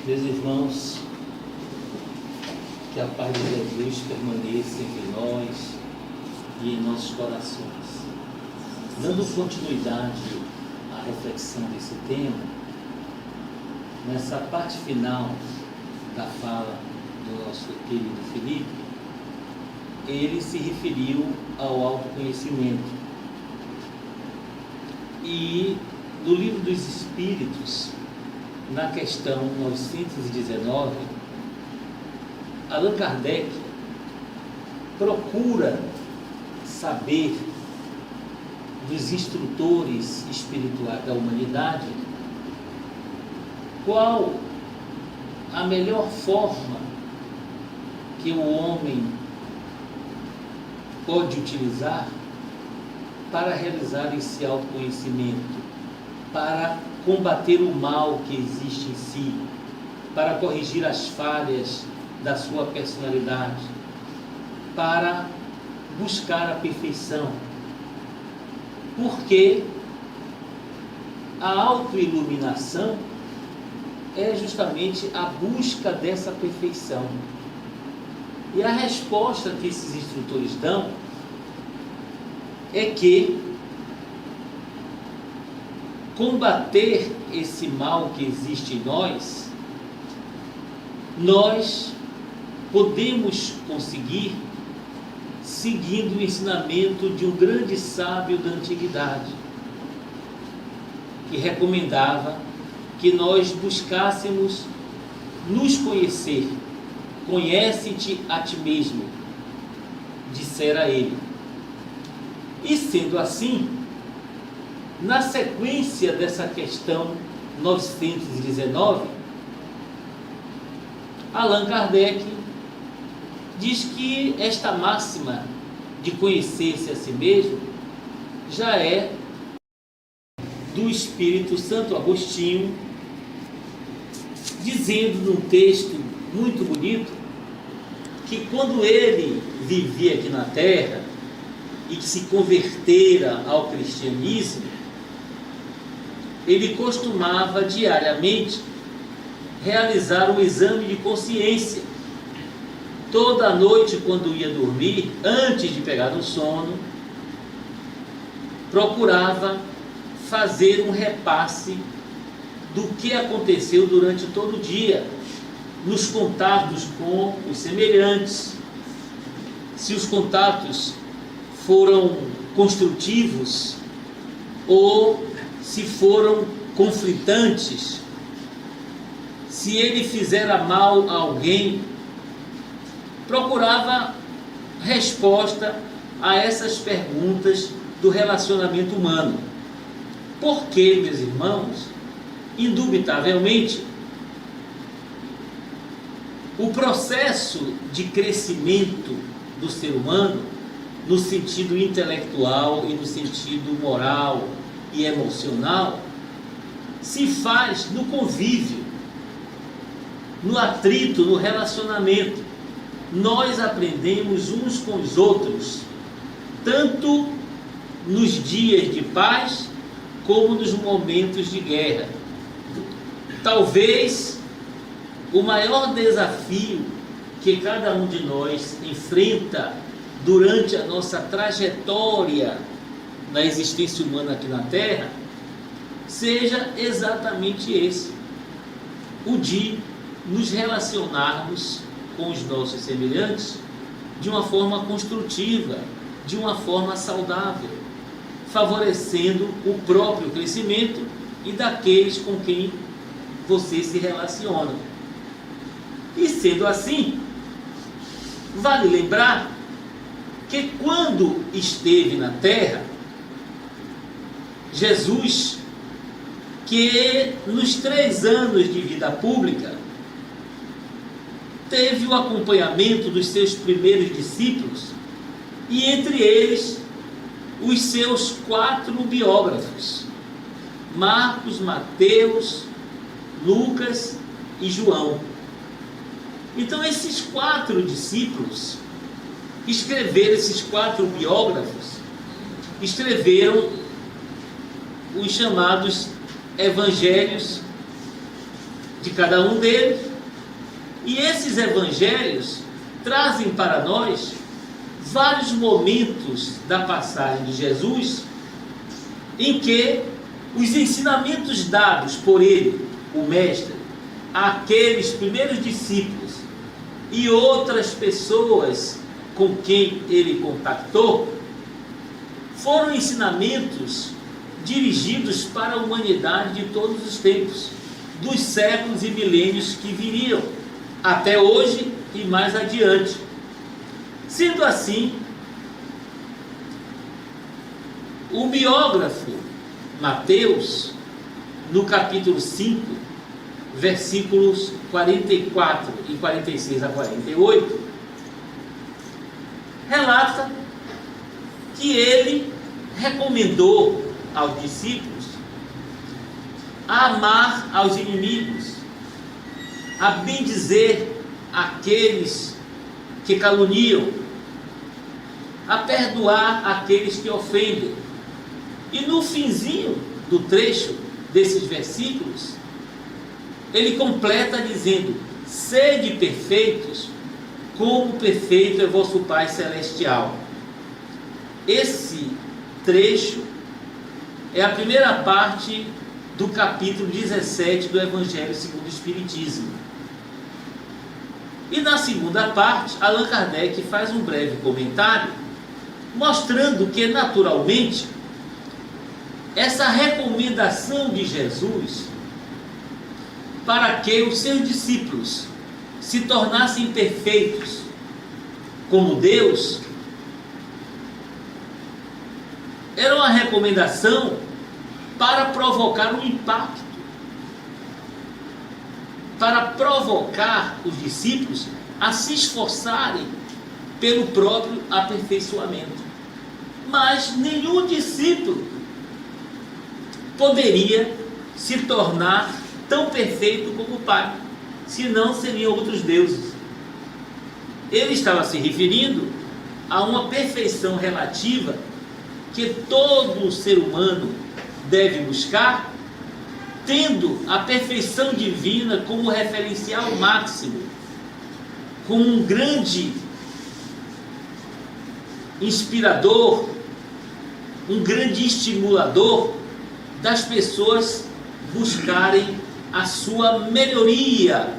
Meus irmãos, que a paz de Jesus permaneça entre nós e em nossos corações. Dando continuidade à reflexão desse tema, nessa parte final da fala do nosso querido Felipe, ele se referiu ao autoconhecimento. E no Livro dos Espíritos, na questão 919, Allan Kardec procura saber dos instrutores espirituais da humanidade qual a melhor forma que o homem pode utilizar para realizar esse autoconhecimento, para combater o mal que existe em si, para corrigir as falhas da sua personalidade, para buscar a perfeição. Porque a autoiluminação é justamente a busca dessa perfeição. E a resposta que esses instrutores dão é que combater esse mal que existe em nós, nós podemos conseguir seguindo o ensinamento de um grande sábio da antiguidade, que recomendava que nós buscássemos nos conhecer. Conhece-te a ti mesmo, dissera ele. E sendo assim, na sequência dessa questão 919, Allan Kardec diz que esta máxima de conhecer-se a si mesmo já é do Espírito Santo Agostinho, dizendo num texto muito bonito que quando ele vivia aqui na Terra e que se convertera ao cristianismo, ele costumava diariamente realizar um exame de consciência. Toda noite, quando ia dormir, antes de pegar no sono, procurava fazer um repasse do que aconteceu durante todo o dia, nos contatos com os semelhantes, se os contatos foram construtivos ou se foram conflitantes, se ele fizera mal a alguém. Procurava resposta a essas perguntas do relacionamento humano. Porque, meus irmãos, indubitavelmente, o processo de crescimento do ser humano, no sentido intelectual e no sentido moral e emocional, se faz no convívio, no atrito, no relacionamento. Nós aprendemos uns com os outros, tanto nos dias de paz como nos momentos de guerra. Talvez o maior desafio que cada um de nós enfrenta durante a nossa trajetória na existência humana aqui na Terra seja exatamente esse: o de nos relacionarmos com os nossos semelhantes de uma forma construtiva, de uma forma saudável, favorecendo o próprio crescimento e daqueles com quem você se relaciona. E sendo assim, vale lembrar que quando esteve na Terra, Jesus, que nos 3 anos de vida pública teve o acompanhamento dos seus primeiros discípulos, e entre eles os seus 4 biógrafos, Marcos, Mateus, Lucas e João. Então esses 4 discípulos escreveram, esses 4 biógrafos escreveram os chamados evangelhos de cada um deles. E esses evangelhos trazem para nós vários momentos da passagem de Jesus em que os ensinamentos dados por ele, o mestre, àqueles primeiros discípulos e outras pessoas com quem ele contactou, foram ensinamentos dirigidos para a humanidade de todos os tempos, dos séculos e milênios que viriam, até hoje e mais adiante. Sendo assim, o biógrafo Mateus, no capítulo 5, versículos 44 e 46 a 48, relata que ele recomendou aos discípulos a amar aos inimigos, a bendizer aqueles que caluniam, a perdoar aqueles que ofendem. E no finzinho do trecho desses versículos, ele completa dizendo: sede perfeitos, como perfeito é vosso Pai Celestial. Esse trecho é a primeira parte do capítulo 17 do Evangelho segundo o Espiritismo. E na segunda parte, Allan Kardec faz um breve comentário, mostrando que, naturalmente, essa recomendação de Jesus para que os seus discípulos se tornassem perfeitos como Deus, era uma recomendação para provocar um impacto, para provocar os discípulos a se esforçarem pelo próprio aperfeiçoamento. Mas nenhum discípulo poderia se tornar tão perfeito como o Pai, senão seriam outros deuses. Ele estava se referindo a uma perfeição relativa que todo ser humano deve buscar, tendo a perfeição divina como referencial máximo, como um grande inspirador, um grande estimulador das pessoas buscarem a sua melhoria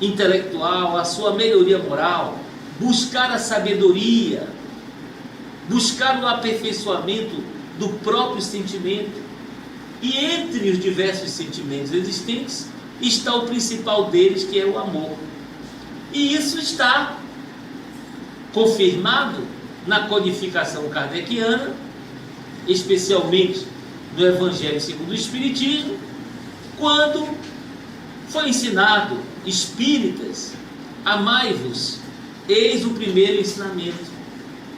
intelectual, a sua melhoria moral, buscar a sabedoria, buscar o aperfeiçoamento do próprio sentimento. E entre os diversos sentimentos existentes está o principal deles, que é o amor. E isso está confirmado na codificação kardeciana, especialmente no Evangelho segundo o Espiritismo, quando foi ensinado: espíritas, amai-vos, eis o primeiro ensinamento,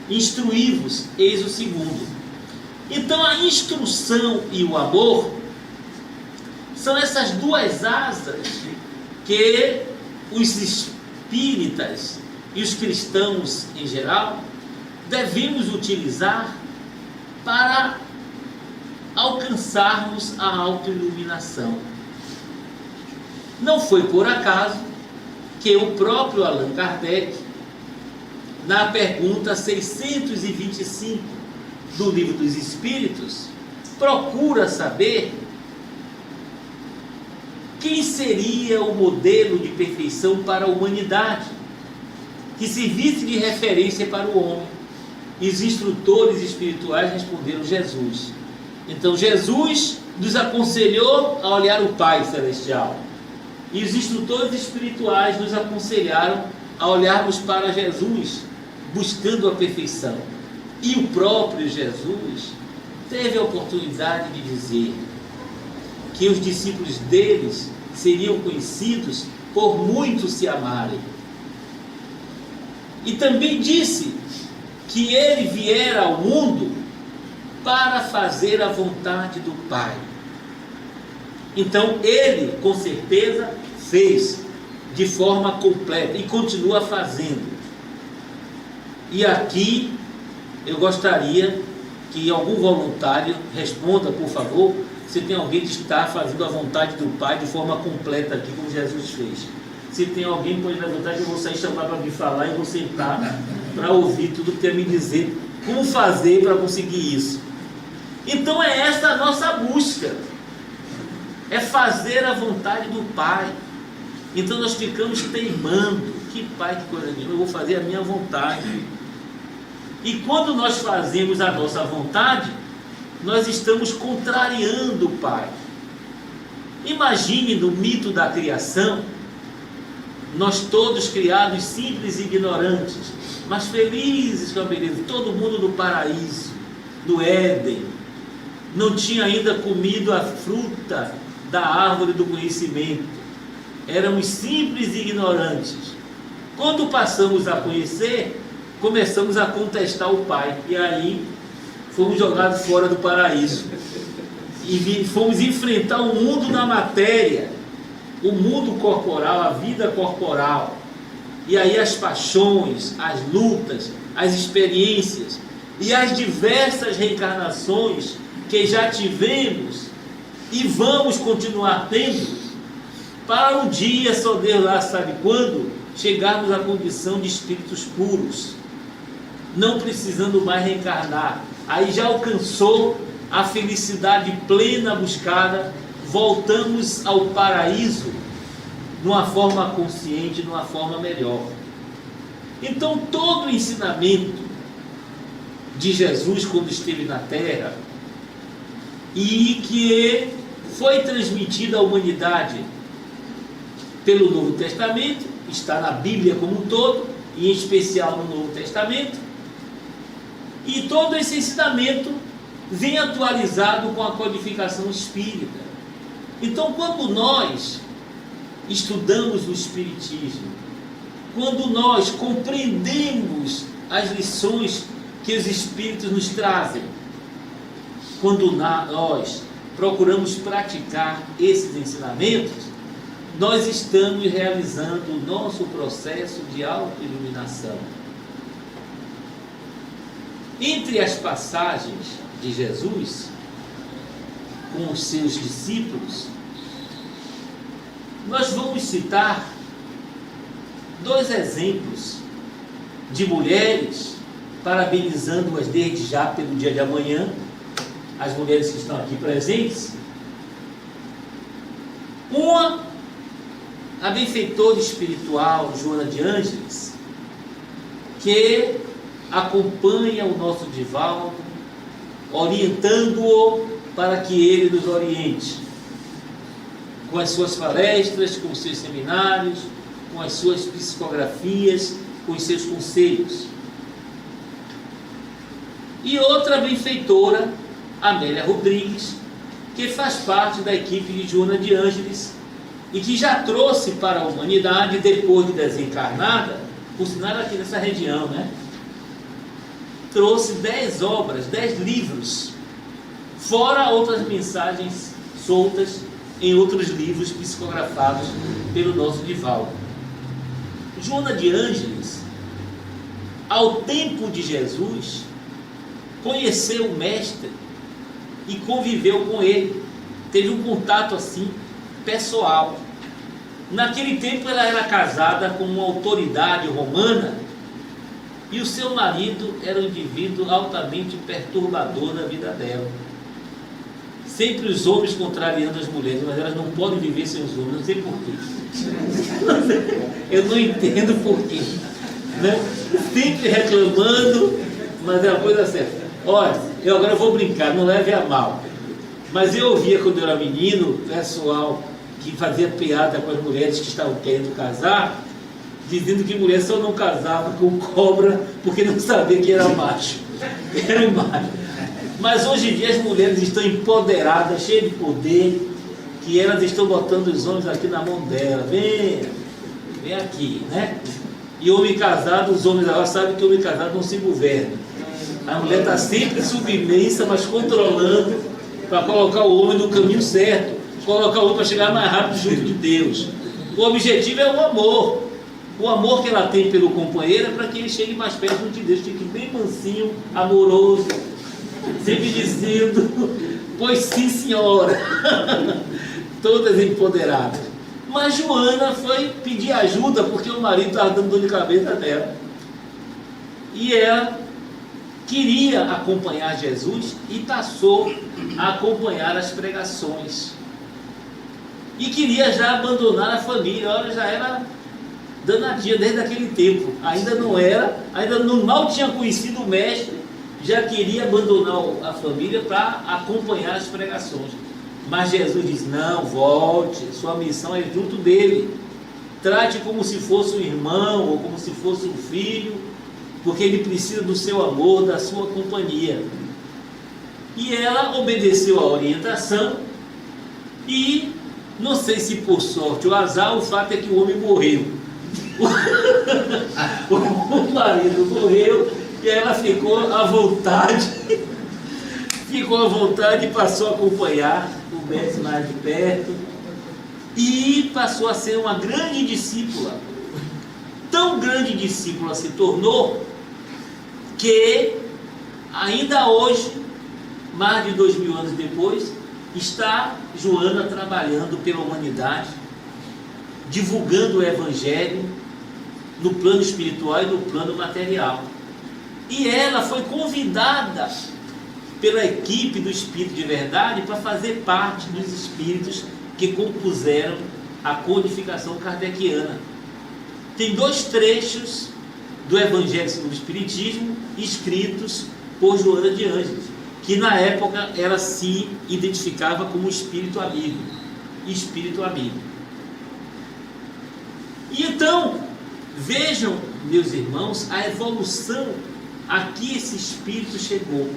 instruí-vos, eis o segundo. Então a instrução e o amor são essas duas asas que os espíritas e os cristãos em geral devemos utilizar para alcançarmos a autoiluminação. Não foi por acaso que o próprio Allan Kardec, na pergunta 625 do Livro dos Espíritos, procura saber quem seria o modelo de perfeição para a humanidade, que servisse de referência para o homem. E os instrutores espirituais responderam: Jesus. Então Jesus nos aconselhou a olhar o Pai Celestial, e os instrutores espirituais nos aconselharam a olharmos para Jesus, buscando a perfeição. E o próprio Jesus teve a oportunidade de dizer que os discípulos deles seriam conhecidos por muitos se amarem. E também disse que ele viera ao mundo para fazer a vontade do Pai. Então ele, com certeza, fez de forma completa e continua fazendo. E aqui eu gostaria que algum voluntário responda, por favor, Se tem alguém que está fazendo a vontade do Pai de forma completa aqui, como Jesus fez. Se tem alguém que pode dar vontade, eu vou sair chamar para me falar e vou sentar para ouvir tudo que tem a me dizer. Como fazer para conseguir isso? Então é esta a nossa busca. É fazer a vontade do Pai. Então nós ficamos teimando. Que Pai, que coisa nenhuma, eu vou fazer a minha vontade. E quando nós fazemos a nossa vontade, nós estamos contrariando o Pai. Imagine no mito da criação, nós todos criados simples e ignorantes, mas felizes com a beleza, todo mundo no paraíso, no Éden, não tinha ainda comido a fruta da árvore do conhecimento, éramos simples e ignorantes. Quando passamos a conhecer, começamos a contestar o Pai, e aí fomos jogados fora do paraíso, e fomos enfrentar o mundo da matéria, o mundo corporal, a vida corporal, e aí as paixões, as lutas, as experiências, e as diversas reencarnações que já tivemos, e vamos continuar tendo, para um dia, só Deus lá sabe quando, chegarmos à condição de espíritos puros, não precisando mais reencarnar, aí já alcançou a felicidade plena buscada, voltamos ao paraíso, numa forma consciente, numa forma melhor. Então todo o ensinamento de Jesus quando esteve na Terra, e que foi transmitido à humanidade pelo Novo Testamento, está na Bíblia como um todo, e em especial no Novo Testamento, e todo esse ensinamento vem atualizado com a codificação espírita. Então, quando nós estudamos o Espiritismo, quando nós compreendemos as lições que os Espíritos nos trazem, quando nós procuramos praticar esses ensinamentos, nós estamos realizando o nosso processo de autoiluminação. Entre as passagens de Jesus com os seus discípulos, nós vamos citar dois exemplos de mulheres, parabenizando-as desde já pelo dia de amanhã, as mulheres que estão aqui presentes. Uma, a benfeitora espiritual Joana de Ângeles, que acompanha o nosso Divaldo, orientando-o para que ele nos oriente, com as suas palestras, com os seus seminários, com as suas psicografias, com os seus conselhos. E outra benfeitora, Amélia Rodrigues, que faz parte da equipe de Joana de Ângeles e que já trouxe para a humanidade, depois de desencarnada, por sinal aqui nessa região, né? Trouxe 10 obras, 10 livros, fora outras mensagens soltas em outros livros psicografados pelo nosso Divaldo. Joana de Ângeles, ao tempo de Jesus, conheceu o Mestre e conviveu com ele, teve um contato assim, pessoal. Naquele tempo ela era casada com uma autoridade romana e o seu marido era um indivíduo altamente perturbador da vida dela. Sempre os homens contrariando as mulheres, mas elas não podem viver sem os homens, não sei porquê. Eu não entendo porquê, né? Sempre reclamando, mas é a coisa certa. Olha, eu agora vou brincar, não leve a mal, mas eu ouvia quando eu era menino, pessoal que fazia piada com as mulheres que estavam querendo casar, dizendo que mulher só não casava com cobra porque não sabia que era macho. Era um macho. Mas hoje em dia as mulheres estão empoderadas, cheias de poder, que elas estão botando os homens aqui na mão dela. Vem aqui, né? E homem casado, os homens agora sabem que homem casado não se governa. A mulher está sempre submissa, mas controlando para colocar o homem no caminho certo, colocar o homem para chegar mais rápido junto de Deus. O objetivo é o amor. O amor que ela tem pelo companheiro é para que ele chegue mais perto junto de Deus, fique bem mansinho, amoroso, sempre dizendo, Pois sim, senhora. Todas empoderadas. Mas Joana foi pedir ajuda porque o marido estava dando dor de cabeça nela. E ela queria acompanhar Jesus e passou a acompanhar as pregações. E queria já abandonar a família. Olha, já era danadinha desde aquele tempo. Ainda não era, mal tinha conhecido o mestre, já queria abandonar a família para acompanhar as pregações. Mas Jesus diz: não, volte, sua missão é junto dele. Trate como se fosse um irmão ou como se fosse um filho, porque ele precisa do seu amor, da sua companhia. E ela obedeceu a orientação e, não sei se por sorte ou azar, o fato é que o homem morreu. O marido morreu e ela ficou à vontade, e passou a acompanhar o mestre mais de perto e passou a ser uma grande discípula. Tão grande discípula se tornou que ainda hoje, mais de 2000 anos depois, está Joana trabalhando pela humanidade, divulgando o Evangelho no plano espiritual e no plano material. E ela foi convidada pela equipe do Espírito de Verdade para fazer parte dos espíritos que compuseram a codificação kardeciana. Tem 2 trechos do Evangelho segundo o Espiritismo escritos por Joana de Ângeles, que na época ela se identificava como espírito amigo. E então, vejam, meus irmãos, a evolução a que esse espírito chegou,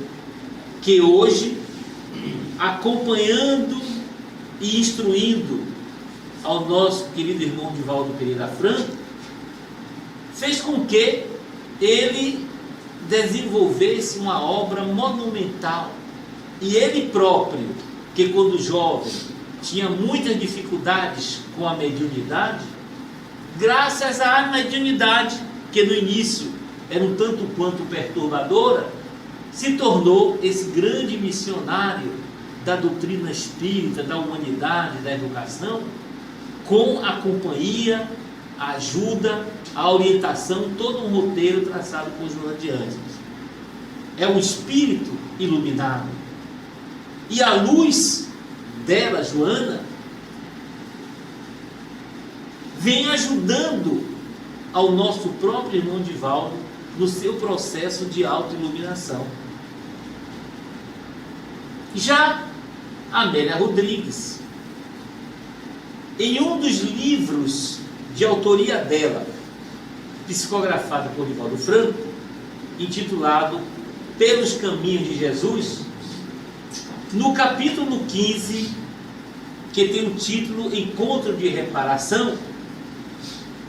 que hoje, acompanhando e instruindo ao nosso querido irmão Divaldo Pereira Franco, fez com que ele desenvolvesse uma obra monumental. E ele próprio, que quando jovem tinha muitas dificuldades com a mediunidade, graças à mediunidade, que no início era um tanto quanto perturbadora, se tornou esse grande missionário da doutrina espírita, da humanidade, da educação, com a companhia, a ajuda, a orientação, todo um roteiro traçado por Joana de Ângeles. É um espírito iluminado. E a luz dela, Joana, vem ajudando ao nosso próprio irmão Divaldo no seu processo de autoiluminação. Já Amélia Rodrigues, em um dos livros de autoria dela, psicografado por Divaldo Franco, intitulado Pelos Caminhos de Jesus, no capítulo 15, que tem o título Encontro de Reparação,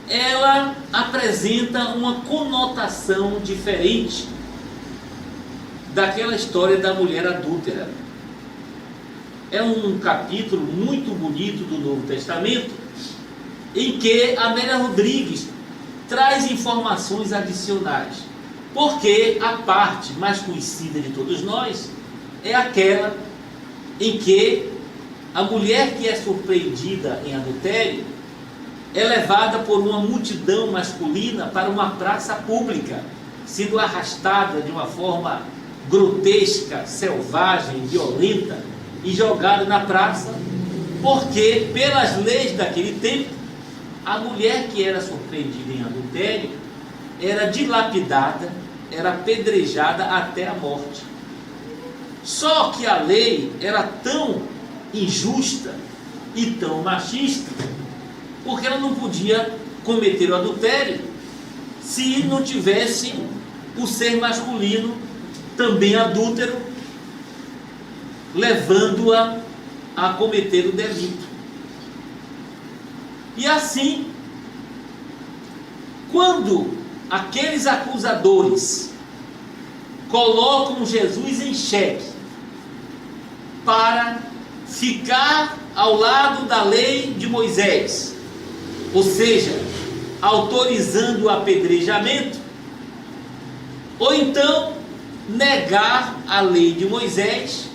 ela apresenta uma conotação diferente daquela história da mulher adúltera. É um capítulo muito bonito do Novo Testamento, em que Amélia Rodrigues traz informações adicionais, porque a parte mais conhecida de todos nós é aquela em que a mulher que é surpreendida em adultério é levada por uma multidão masculina para uma praça pública, sendo arrastada de uma forma grotesca, selvagem, violenta e jogada na praça, porque pelas leis daquele tempo, a mulher que era surpreendida em adultério era dilapidada, era apedrejada até a morte. Só que a lei era tão injusta e tão machista, porque ela não podia cometer o adultério se não tivesse o ser masculino também adúltero, levando-a a cometer o delito. E assim, quando aqueles acusadores colocam Jesus em xeque para ficar ao lado da lei de Moisés, ou seja, autorizando o apedrejamento, ou então negar a lei de Moisés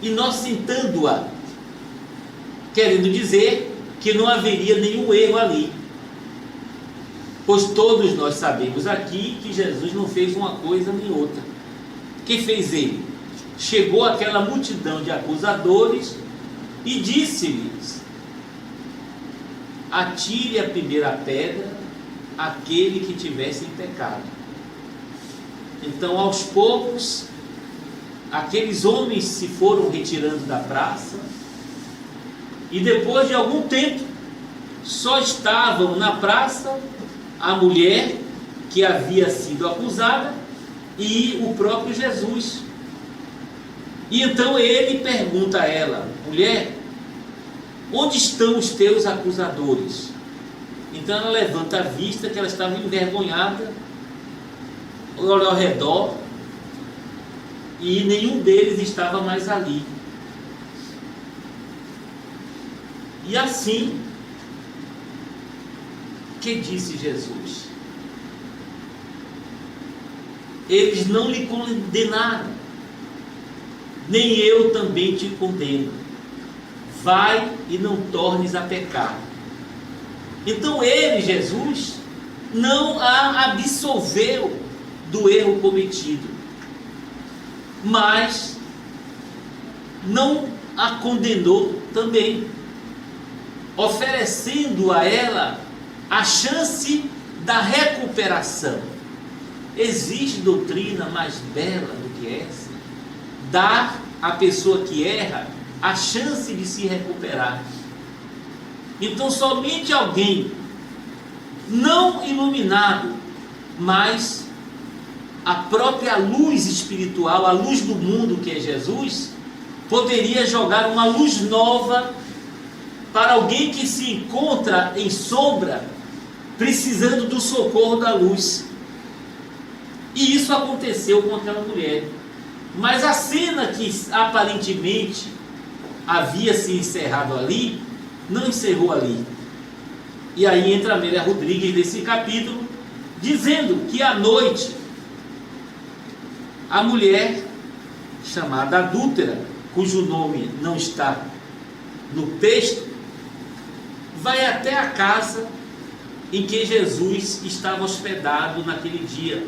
inocentando-a, querendo dizer que não haveria nenhum erro ali. Pois todos nós sabemos aqui que Jesus não fez uma coisa nem outra. O que fez ele? Chegou àquela multidão de acusadores e disse-lhes: atire a primeira pedra aquele que tivesse em pecado. Então, aos poucos, aqueles homens se foram retirando da praça, e depois de algum tempo, só estavam na praça a mulher que havia sido acusada e o próprio Jesus. E então ele pergunta a ela: mulher, onde estão os teus acusadores? Então ela levanta a vista que ela estava envergonhada, olha ao redor, e nenhum deles estava mais ali. E assim, que disse Jesus? Eles não lhe condenaram, nem eu também te condeno. Vai e não tornes a pecar. Então ele, Jesus, não a absolveu do erro cometido, mas não a condenou também, oferecendo a ela a chance da recuperação. Existe doutrina mais bela do que essa? Dar à pessoa que erra a chance de se recuperar. Então somente alguém não iluminado, mas a própria luz espiritual, a luz do mundo que é Jesus, poderia jogar uma luz nova para alguém que se encontra em sombra, precisando do socorro da luz. E isso aconteceu com aquela mulher. Mas a cena que aparentemente havia se encerrado ali, não encerrou ali. E aí entra a Amélia Rodrigues nesse capítulo, dizendo que à noite, a mulher chamada adúltera, cujo nome não está no texto, vai até a casa em que Jesus estava hospedado naquele dia,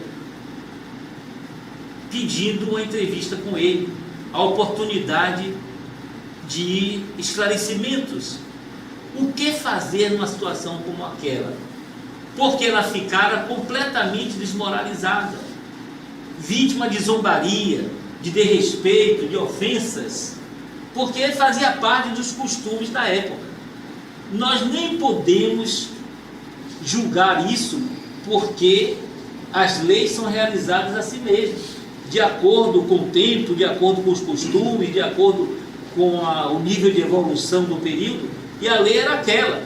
pedindo uma entrevista com ele, a oportunidade de esclarecimentos. O que fazer numa situação como aquela? Porque ela ficara completamente desmoralizada, vítima de zombaria, de desrespeito, de ofensas, porque fazia parte dos costumes da época. Nós nem podemos julgar isso, porque as leis são realizadas a si mesmas, de acordo com o tempo, de acordo com os costumes, de acordo com o nível de evolução do período, e a lei era aquela,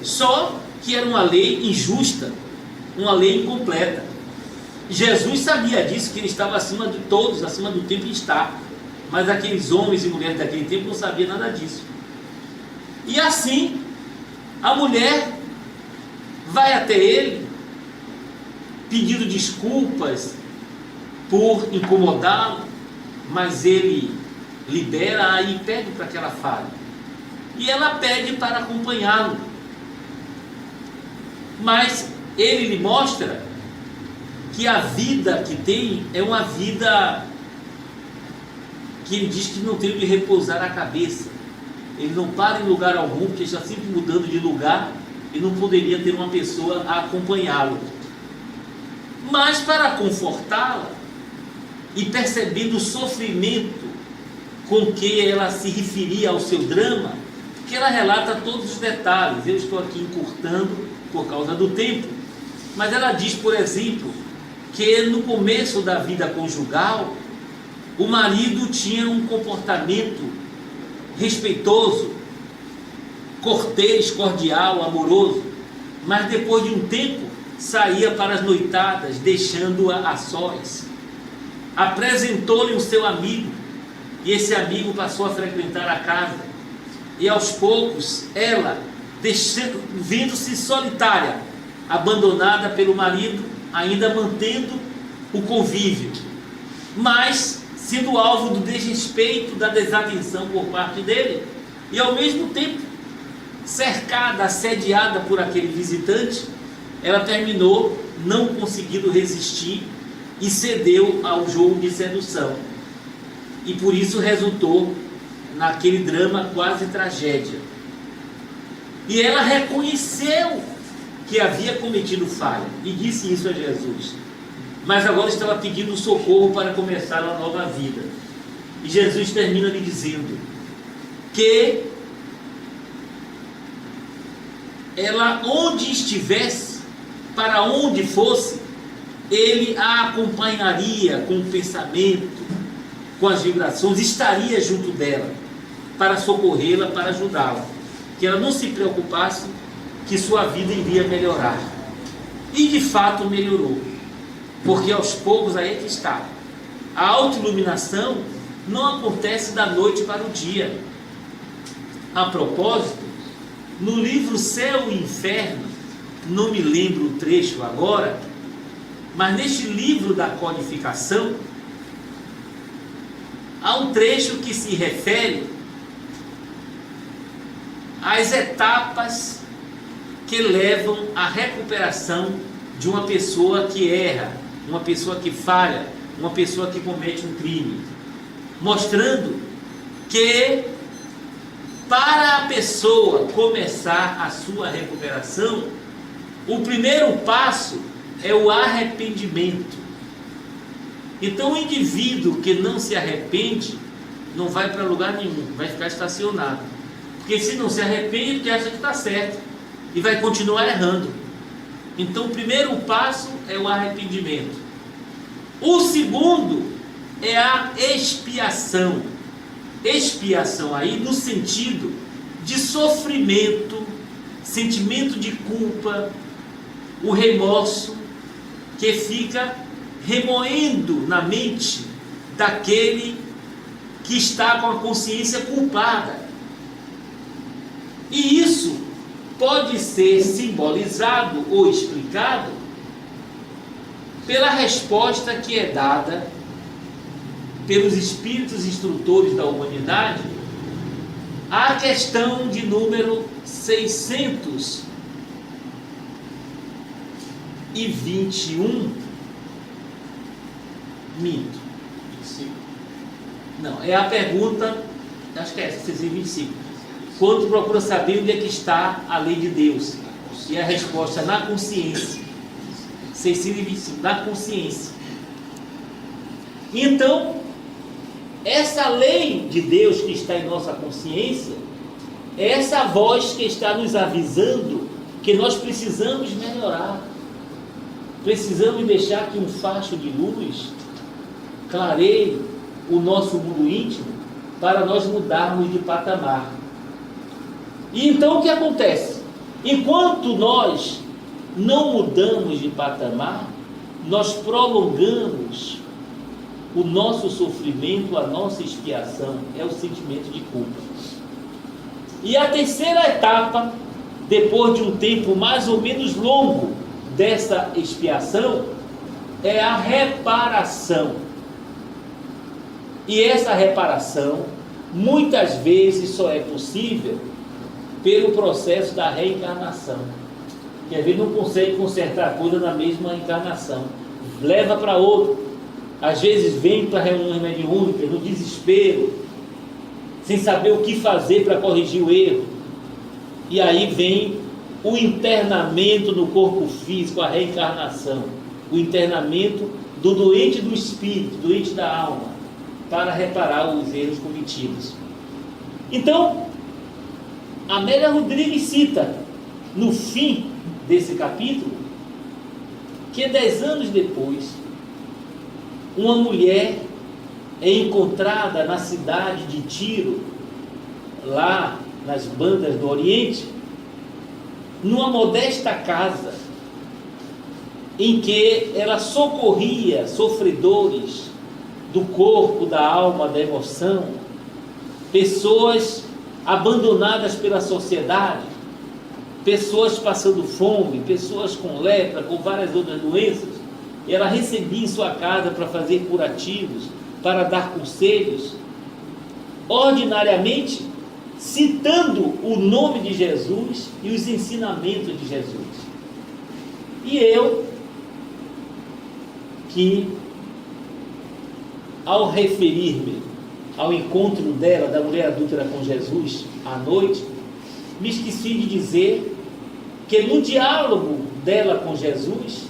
só que era uma lei injusta, uma lei incompleta. Jesus sabia disso, que ele estava acima de todos, acima do tempo, e está, mas aqueles homens e mulheres daquele tempo não sabiam nada disso. E assim, a mulher vai até ele, pedindo desculpas por incomodá-lo, mas ele libera e pede para que ela fale. E ela pede para acompanhá-lo. Mas ele lhe mostra que a vida que tem é uma vida que ele diz que não tem de repousar a cabeça. Ele não para em lugar algum, porque está sempre mudando de lugar e não poderia ter uma pessoa a acompanhá-lo. Mas para confortá-la, e percebendo o sofrimento com que ela se referia ao seu drama, que ela relata todos os detalhes. Eu estou aqui encurtando por causa do tempo, mas ela diz, por exemplo, que no começo da vida conjugal, o marido tinha um comportamento respeitoso, cortês, cordial, amoroso, mas depois de um tempo saía para as noitadas, deixando-a a sós. Apresentou-lhe o seu amigo, e esse amigo passou a frequentar a casa, e aos poucos ela, vendo-se solitária, abandonada pelo marido, ainda mantendo o convívio, mas sendo alvo do desrespeito, da desatenção por parte dele, e ao mesmo tempo, cercada, assediada por aquele visitante, ela terminou não conseguindo resistir e cedeu ao jogo de sedução. E por isso resultou naquele drama quase tragédia. E ela reconheceu que havia cometido falha e disse isso a Jesus. Mas agora estava pedindo socorro para começar uma nova vida. E Jesus termina lhe dizendo que ela, onde estivesse, para onde fosse, ele a acompanharia com o pensamento, com as vibrações, estaria junto dela para socorrê-la, para ajudá-la, que ela não se preocupasse, que sua vida iria melhorar. E de fato melhorou, porque aos poucos, aí é que está, a autoiluminação não acontece da noite para o dia. A propósito, no livro Céu e Inferno, não me lembro o trecho agora, mas neste livro da codificação, há um trecho que se refere às etapas que levam à recuperação de uma pessoa que erra, uma pessoa que falha, uma pessoa que comete um crime, mostrando que para a pessoa começar a sua recuperação, o primeiro passo é o arrependimento. Então o indivíduo que não se arrepende não vai para lugar nenhum, vai ficar estacionado, porque se não se arrepende, porque acha que está certo e vai continuar errando. Então o primeiro passo é o arrependimento. O segundo é a expiação. Expiação aí no sentido de sofrimento, sentimento de culpa, o remorso que fica remoendo na mente daquele que está com a consciência culpada. E isso pode ser simbolizado ou explicado pela resposta que é dada pelos espíritos instrutores da humanidade à questão de número 621. Minto. 25. Não, é a pergunta, acho que é essa, 625. Quando procura saber onde é que está a lei de Deus? E a resposta na consciência. 625, na consciência. Então, essa lei de Deus que está em nossa consciência, é essa voz que está nos avisando que nós precisamos melhorar. Precisamos deixar que um facho de luz clareie o nosso mundo íntimo para nós mudarmos de patamar. E então o que acontece? Enquanto nós não mudamos de patamar, nós prolongamos o nosso sofrimento, a nossa expiação, é o sentimento de culpa. E a terceira etapa, depois de um tempo mais ou menos longo dessa expiação, é a reparação. E essa reparação, muitas vezes, só é possível pelo processo da reencarnação. Que às vezes não consegue consertar a coisa na mesma encarnação, leva para outra. Às vezes vem para reuniões mediúnicas no desespero, sem saber o que fazer para corrigir o erro. E aí vem o internamento no corpo físico, a reencarnação, o internamento do doente do espírito, doente da alma, para reparar os erros cometidos. Então, Amélia Rodrigues cita no fim desse capítulo que 10 anos depois, uma mulher é encontrada na cidade de Tiro, lá nas bandas do Oriente, numa modesta casa em que ela socorria sofredores do corpo, da alma, da emoção, pessoas abandonadas pela sociedade, pessoas passando fome, pessoas com lepra, com várias outras doenças. E ela recebia em sua casa para fazer curativos, para dar conselhos, ordinariamente citando o nome de Jesus e os ensinamentos de Jesus. E eu, que ao referir-me ao encontro dela, da mulher adúltera com Jesus, à noite, me esqueci de dizer que no diálogo dela com Jesus,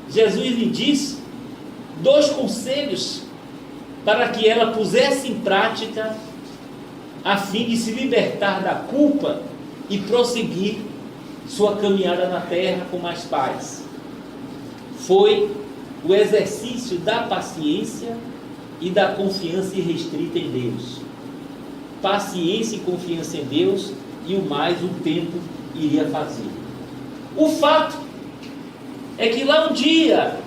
Jesus lhe disse 2 conselhos para que ela pusesse em prática a fim de se libertar da culpa e prosseguir sua caminhada na terra com mais paz. Foi o exercício da paciência e da confiança irrestrita em Deus. Paciência e confiança em Deus, e o mais o tempo iria fazer. O fato é que lá um dia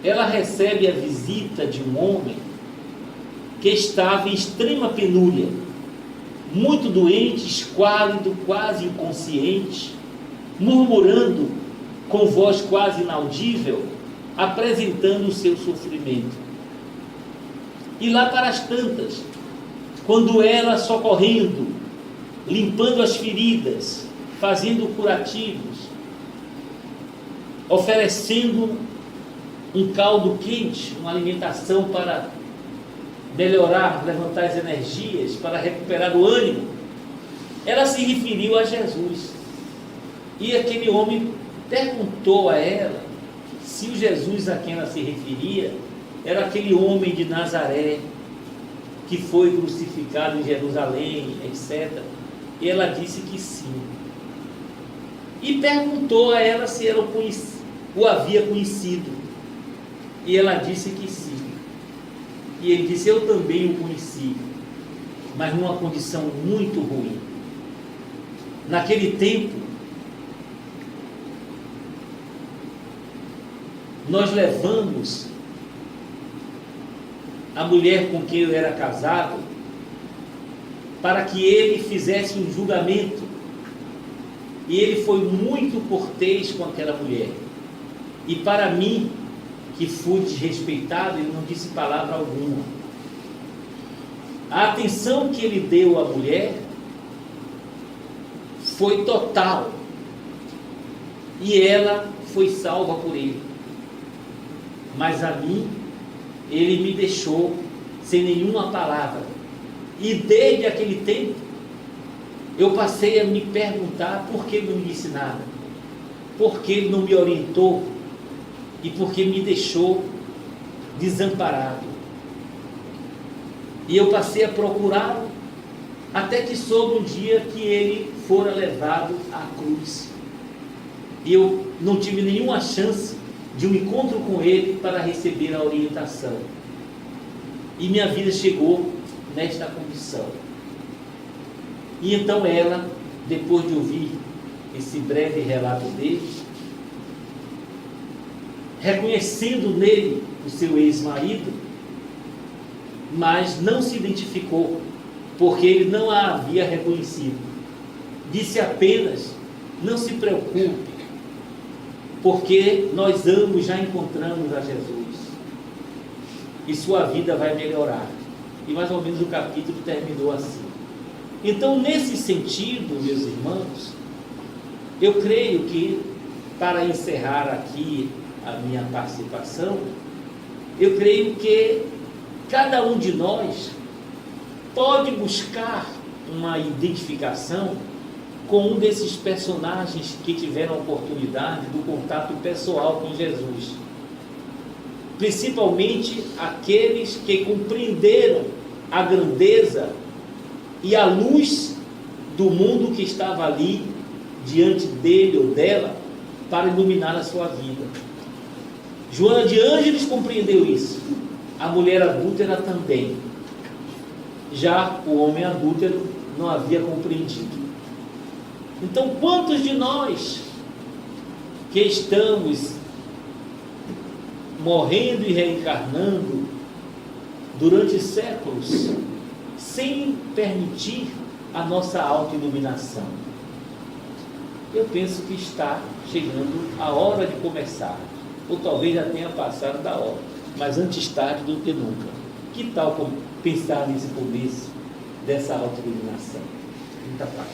ela recebe a visita de um homem que estava em extrema penúria, muito doente, esquálido, quase inconsciente, murmurando com voz quase inaudível, apresentando o seu sofrimento. E lá para as tantas, quando ela socorrendo, limpando as feridas, fazendo curativos, oferecendo um caldo quente, uma alimentação para melhorar, levantar as energias, para recuperar o ânimo, ela se referiu a Jesus. E aquele homem perguntou a ela se o Jesus a quem ela se referia era aquele homem de Nazaré que foi crucificado em Jerusalém, etc. E ela disse que sim. E perguntou a ela se ela o havia conhecido. E ela disse que sim. E ele disse: eu também o conheci, mas numa condição muito ruim. Naquele tempo, nós levamos a mulher com quem eu era casado para que ele fizesse um julgamento. E ele foi muito cortês com aquela mulher. E para mim, que fui desrespeitado, ele não disse palavra alguma. A atenção que ele deu à mulher foi total. E ela foi salva por ele. Mas a mim, ele me deixou sem nenhuma palavra. E desde aquele tempo, eu passei a me perguntar por que ele não me disse nada, por que ele não me orientou e por que me deixou desamparado. E eu passei a procurá-lo, até que soube um dia que ele fora levado à cruz. E eu não tive nenhuma chance de um encontro com ele para receber a orientação. E minha vida chegou nesta condição. E então ela, depois de ouvir esse breve relato dele, reconhecendo nele o seu ex-marido, mas não se identificou, porque ele não a havia reconhecido. Disse apenas: não se preocupe, porque nós ambos já encontramos a Jesus e sua vida vai melhorar. E mais ou menos o capítulo terminou assim. Então, nesse sentido, meus irmãos, eu creio que, para encerrar aqui a minha participação, eu creio que cada um de nós pode buscar uma identificação com um desses personagens que tiveram a oportunidade do contato pessoal com Jesus, principalmente aqueles que compreenderam a grandeza e a luz do mundo que estava ali diante dele ou dela para iluminar a sua vida. Joana de Ângeles compreendeu isso, a mulher adúltera também. Já o homem adúltero não havia compreendido. Então, quantos de nós que estamos morrendo e reencarnando durante séculos sem permitir a nossa autoiluminação? Eu penso que está chegando a hora de começar, ou talvez já tenha passado da hora. mas antes tarde do que nunca. Que tal pensar nesse começo dessa autoiluminação? Muita paz.